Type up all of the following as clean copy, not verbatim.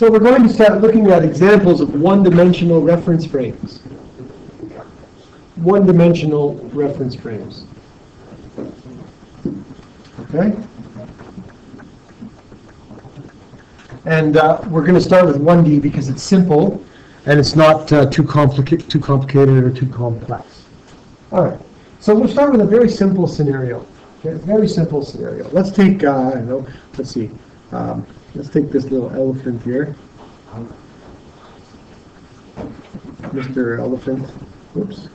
So we're going to start looking at examples of one-dimensional reference frames. One-dimensional reference frames. Okay? And we're going to start with 1D because it's simple and it's not too complicated or too complex. All right. So we'll start with a very simple scenario. Okay? Very simple scenario. Let's take, I don't know, let's see. Let's take this little elephant here. Mr. Elephant. Oops.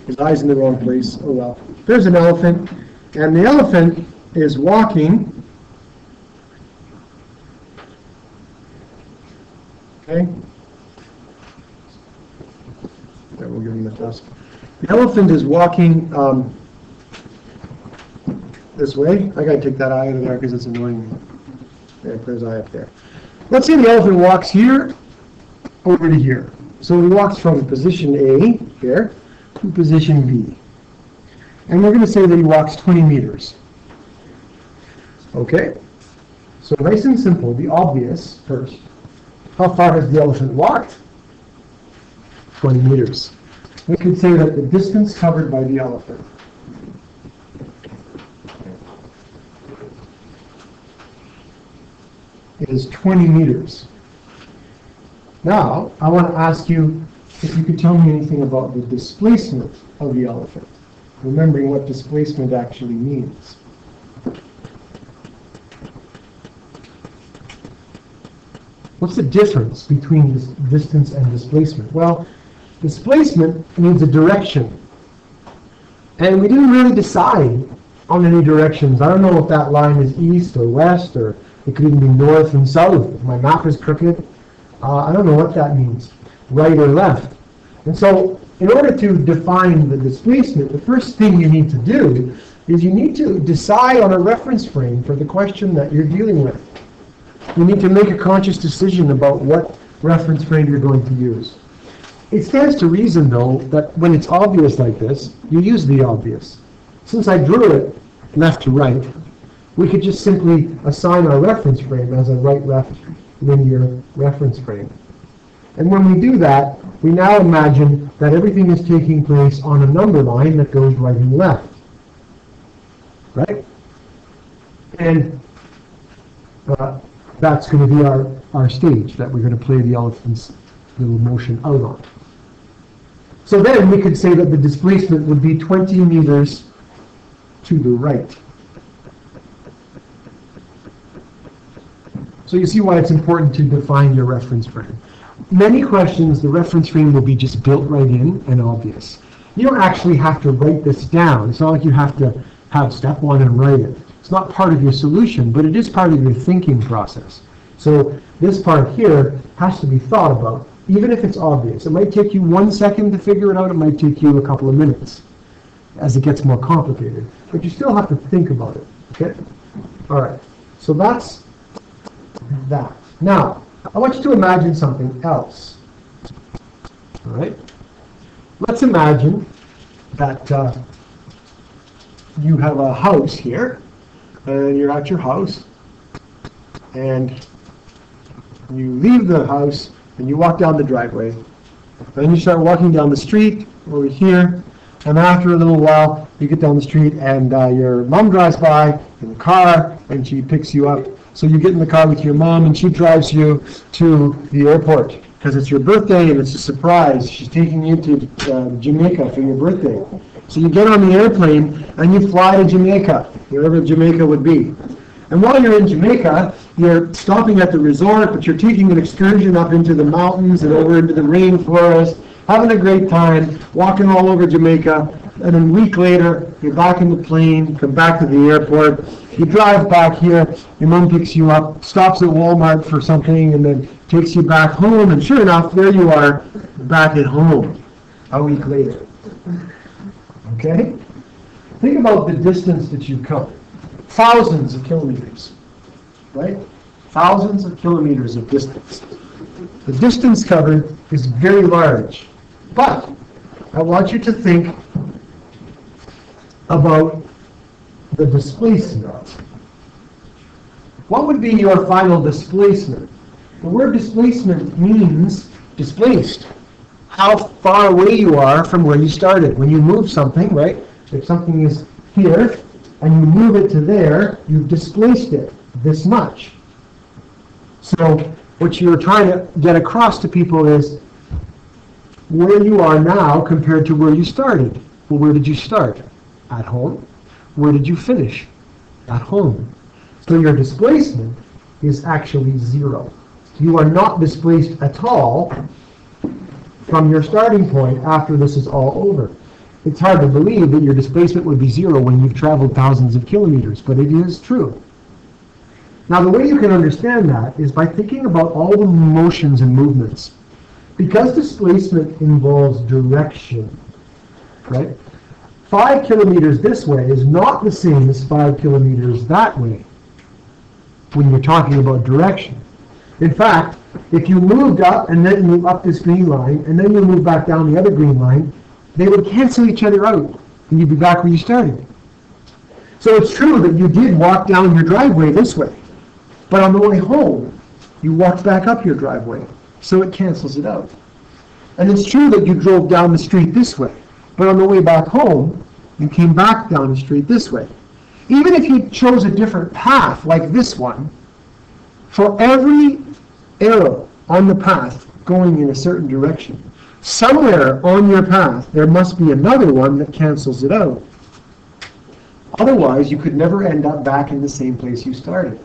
His eye's in the wrong place. Oh well. There's an elephant, and the elephant is walking. Okay. Yeah, we'll give him the test. The elephant is walking this way. I gotta take that eye out of there because it's annoying me. Okay, put his eye up there. Let's say the elephant walks here over to here. So he walks from position A here to position B. And we're going to say that he walks 20 meters. Okay? So nice and simple, the obvious first. How far has the elephant walked? 20 meters. We could say that the distance covered by the elephant is 20 meters. Now, I want to ask you if you could tell me anything about the displacement of the elephant, remembering what displacement actually means. What's the difference between this distance and displacement? Well, displacement means a direction. And we didn't really decide on any directions. I don't know if that line is east or west, or it could even be north and south. If my map is crooked, I don't know what that means, right or left. And so, in order to define the displacement, the first thing you need to do is you need to decide on a reference frame for the question that you're dealing with. You need to make a conscious decision about what reference frame you're going to use. It stands to reason, though, that when it's obvious like this, you use the obvious. Since I drew it left to right, we could just simply assign our reference frame as a right-left linear reference frame. And when we do that, we now imagine that everything is taking place on a number line that goes right and left. Right? And that's going to be our stage that we're going to play the elephant's little motion out on. So then we could say that the displacement would be 20 meters to the right. So you see why it's important to define your reference frame. Many questions, the reference frame will be just built right in and obvious. You don't actually have to write this down. It's not like you have to have step one and write it. It's not part of your solution, but it is part of your thinking process. So this part here has to be thought about, even if it's obvious. It might take you 1 second to figure it out. It might take you a couple of minutes as it gets more complicated. But you still have to think about it. Okay? All right. So that's that. Now, I want you to imagine something else. All right? Let's imagine that you have a house here, and you're at your house, and you leave the house, and you walk down the driveway. Then you start walking down the street over here, and after a little while, you get down the street, and your mom drives by in the car, and she picks you up. So you get in the car with your mom, and she drives you to the airport because it's your birthday and it's a surprise. She's taking you to Jamaica for your birthday. So you get on the airplane and you fly to Jamaica, wherever Jamaica would be. And while you're in Jamaica, you're stopping at the resort, but you're taking an excursion up into the mountains and over into the rainforest, having a great time, walking all over Jamaica. And then a week later, you're back in the plane, come back to the airport. You drive back here, your mom picks you up, stops at Walmart for something, and then takes you back home, and sure enough, there you are, back at home, a week later. Okay? Think about the distance that you've come. Thousands of kilometers, right? Thousands of kilometers of distance. The distance covered is very large, but I want you to think about the displacement. What would be your final displacement The word displacement means displaced. How far away you are from where you started. When you move something, right? If something is here and you move it to there, you've displaced it this much. So what you're trying to get across to people is where you are now compared to where you started. Well, where did you start? At home. Where did you finish? At home. So your displacement is actually 0. You are not displaced at all from your starting point after this is all over. It's hard to believe that your displacement would be 0 when you've traveled thousands of kilometers, but it is true. Now the way you can understand that is by thinking about all the motions and movements. Because displacement involves direction, right? 5 kilometers this way is not the same as 5 kilometers that way when you're talking about direction. In fact, if you moved up and then you up this green line and then you move back down the other green line, they would cancel each other out and you'd be back where you started. So it's true that you did walk down your driveway this way, but on the way home, you walked back up your driveway, so it cancels it out. And it's true that you drove down the street this way, but on the way back home, you came back down the street this way. Even if you chose a different path, like this one, for every arrow on the path going in a certain direction, somewhere on your path, there must be another one that cancels it out. Otherwise, you could never end up back in the same place you started.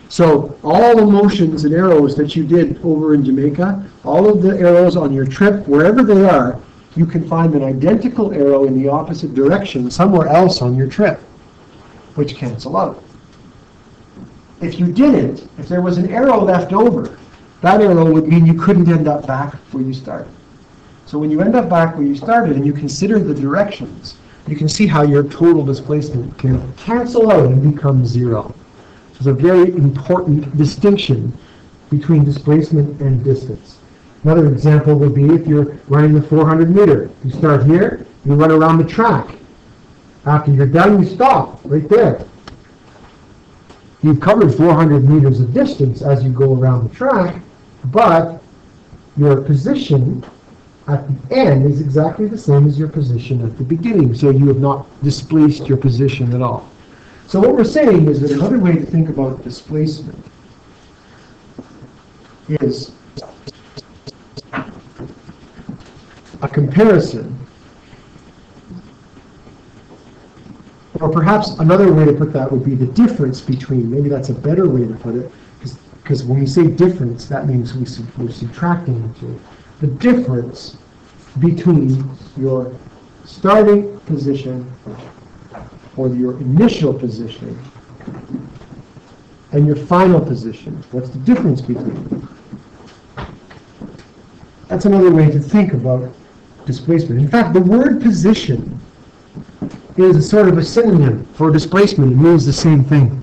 So all the motions and arrows that you did over in Jamaica, all of the arrows on your trip, wherever they are, you can find an identical arrow in the opposite direction somewhere else on your trip, which cancel out. If you didn't, if there was an arrow left over, that arrow would mean you couldn't end up back where you started. So when you end up back where you started and you consider the directions, you can see how your total displacement can cancel out and become 0. So it's a very important distinction between displacement and distance. Another example would be if you're running the 400 meter. You start here, you run around the track. After you're done, you stop right there. You've covered 400 meters of distance as you go around the track, but your position at the end is exactly the same as your position at the beginning, so you have not displaced your position at all. So what we're saying is that another way to think about displacement is a comparison, or perhaps another way to put that would be the difference between, maybe that's a better way to put it, because when we say difference, that means we're subtracting into the difference between your starting position or your initial position and your final position. What's the difference between them? That's another way to think about displacement. In fact, the word position is a sort of a synonym for displacement. It means the same thing.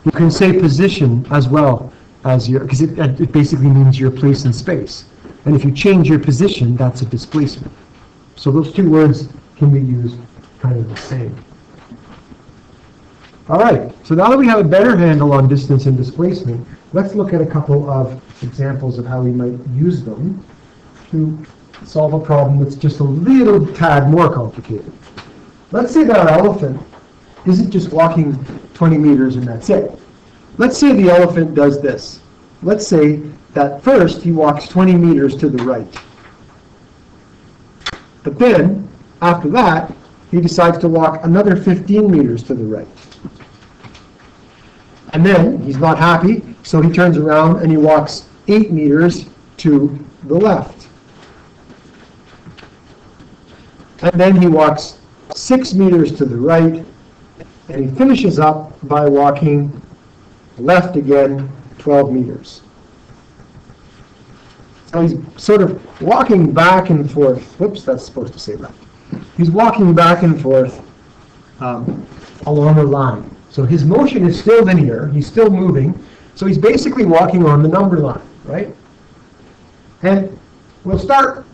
You can say position as well as your, because it basically means your place in space. And if you change your position, that's a displacement. So those two words can be used kind of the same. All right, so now that we have a better handle on distance and displacement, let's look at a couple of examples of how we might use them to solve a problem that's just a little tad more complicated. Let's say that our elephant isn't just walking 20 meters and that's it. Let's say the elephant does this. Let's say that first he walks 20 meters to the right. But then, after that, he decides to walk another 15 meters to the right. And then he's not happy, so he turns around and he walks 8 meters to the left. And then he walks 6 meters to the right, and he finishes up by walking left again 12 meters. So he's sort of walking back and forth. Whoops, that's supposed to say left. He's walking back and forth along a line. So his motion is still linear. He's still moving. So he's basically walking on the number line, right? And we'll start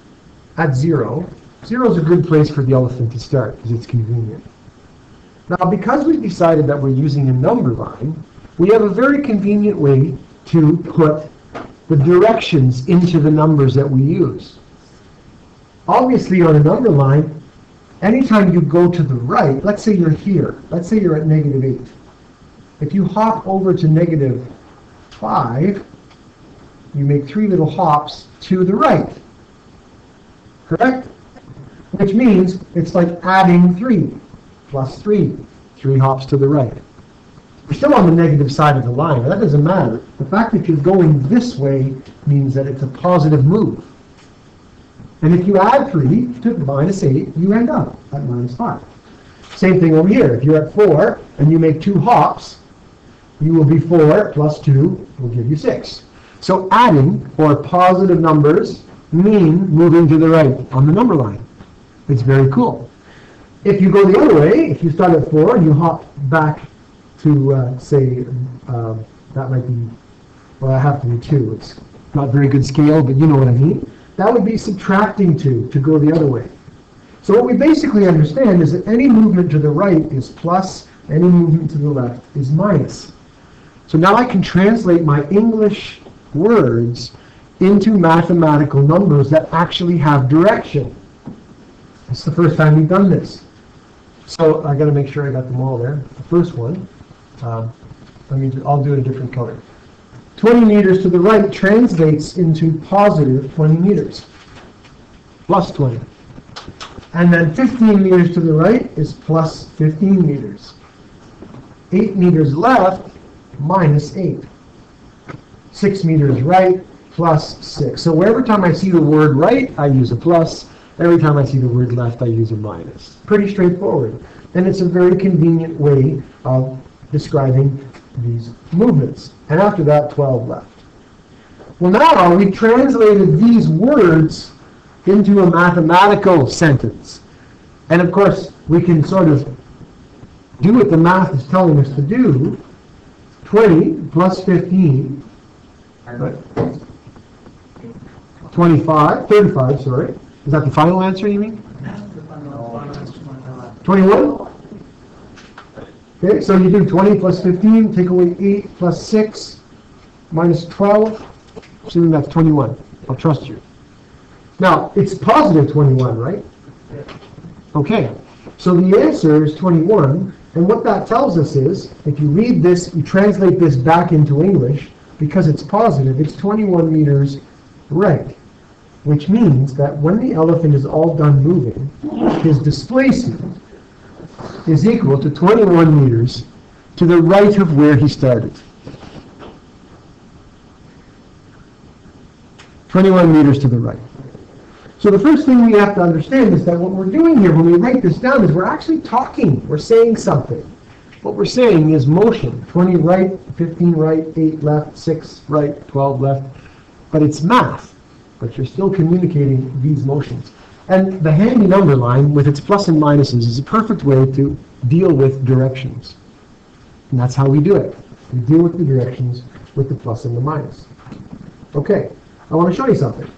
at 0. 0 is a good place for the elephant to start because it's convenient. Now, because we've decided that we're using a number line, we have a very convenient way to put the directions into the numbers that we use. Obviously, on a number line, anytime you go to the right, let's say you're here, let's say you're at -8. If you hop over to -5, you make 3 little hops to the right, correct? Which means it's like adding 3 plus 3, 3 hops to the right. We're still on the negative side of the line, but that doesn't matter. The fact that you're going this way means that it's a positive move. And if you add 3 to -8, you end up at -5. Same thing over here. If you're at 4 and you make 2 hops, you will be 4 plus 2 will give you 6. So adding, or positive numbers, mean moving to the right on the number line. It's very cool. If you go the other way, if you start at 4 and you hop back to, say, that might be, well, I have to do 2. It's not very good scale, but you know what I mean. That would be subtracting 2 to go the other way. So what we basically understand is that any movement to the right is plus, any movement to the left is minus. So now I can translate my English words into mathematical numbers that actually have direction. It's the first time we've done this. So I got to make sure I got them all there. The first one, I'll do it a different color. 20 meters to the right translates into positive 20 meters, plus 20. And then 15 meters to the right is plus 15 meters. 8 meters left, minus 8. 6 meters right, plus 6. So every time I see the word right, I use a plus. Every time I see the word left, I use a minus. Pretty straightforward. And it's a very convenient way of describing these movements. And after that, 12 left. Well, now we've translated these words into a mathematical sentence. And of course, we can sort of do what the math is telling us to do. 20 plus 15, right? 35, sorry. Is that the final answer, you mean? 21? Okay, so you do 20 plus 15, take away 8 plus 6, minus 12, assuming that's 21. I'll trust you. Now, it's positive 21, right? Okay, so the answer is 21, and what that tells us is, if you read this, you translate this back into English, because it's positive, it's 21 meters right, which means that when the elephant is all done moving, his displacement is equal to 21 meters to the right of where he started. 21 meters to the right. So the first thing we have to understand is that what we're doing here when we write this down is we're actually talking. We're saying something. What we're saying is motion. 20 right, 15 right, 8 left, 6 right, 12 left. But it's math. But you're still communicating these motions. And the handy number line with its plus and minuses is a perfect way to deal with directions. And that's how we do it. We deal with the directions with the plus and the minus. Okay, I want to show you something.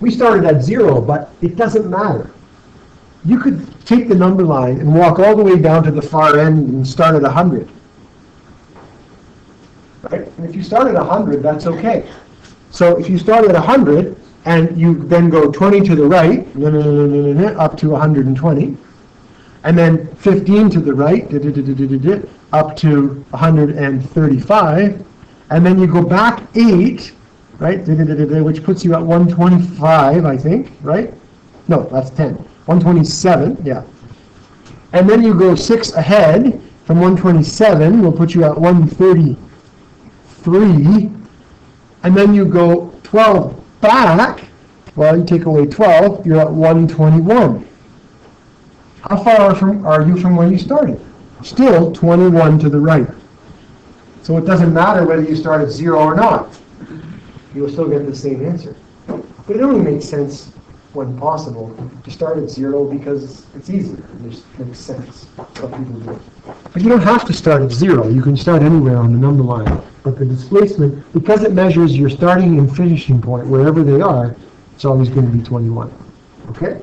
We started at 0, but it doesn't matter. You could take the number line and walk all the way down to the far end and start at 100. Right? And if you start at 100, that's okay. So if you start at 100, and you then go 20 to the right, up to 120, and then 15 to the right, up to 135, and then you go back 8, right, which puts you at 125, I think, right? No, that's 10. 127, yeah. And then you go 6 ahead, from 127, will put you at 133, and then you go 12 back, well, you take away 12, you're at 121. How far are you from where you started? Still 21 to the right. So it doesn't matter whether you start at 0 or not. You'll still get the same answer. But it only makes sense when possible to start at 0 because it's easier. It just makes sense what people do. But you don't have to start at 0. You can start anywhere on the number line. But the displacement, because it measures your starting and finishing point wherever they are, it's always going to be 21. Okay?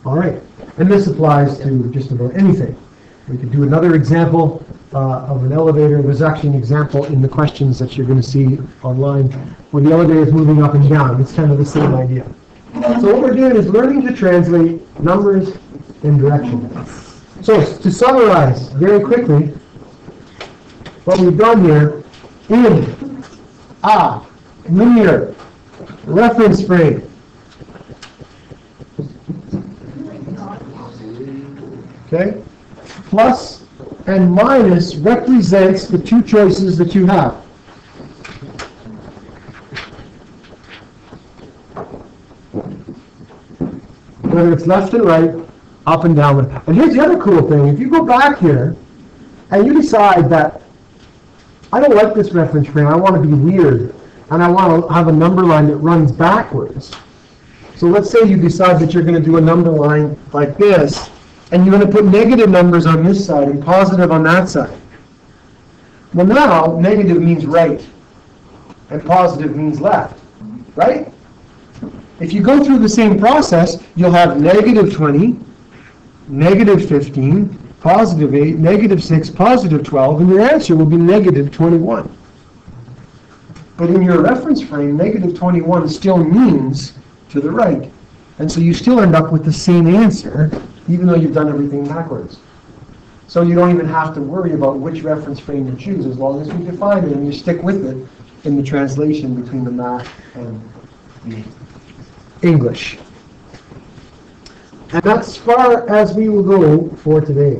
All right. And this applies to just about anything. We could do another example. of an elevator. There's actually an example in the questions that you're going to see online where the elevator is moving up and down. It's kind of the same idea. So what we're doing is learning to translate numbers in direction. So to summarize very quickly, what we've done here, in, linear, reference frame. Okay? Plus and minus represents the two choices that you have. Whether it's left and right, up and down. And here's the other cool thing. If you go back here and you decide that I don't like this reference frame, I want to be weird, and I want to have a number line that runs backwards. So let's say you decide that you're going to do a number line like this, and you're going to put negative numbers on this side and positive on that side. Well, now negative means right, and positive means left, right? If you go through the same process, you'll have negative 20, negative 15, positive 8, negative 6, positive 12, and your answer will be negative 21. But in your reference frame, negative 21 still means to the right. And so you still end up with the same answer, even though you've done everything backwards. So you don't even have to worry about which reference frame you choose, as long as you define it and you stick with it in the translation between the math and the English. And that's as far as we will go for today.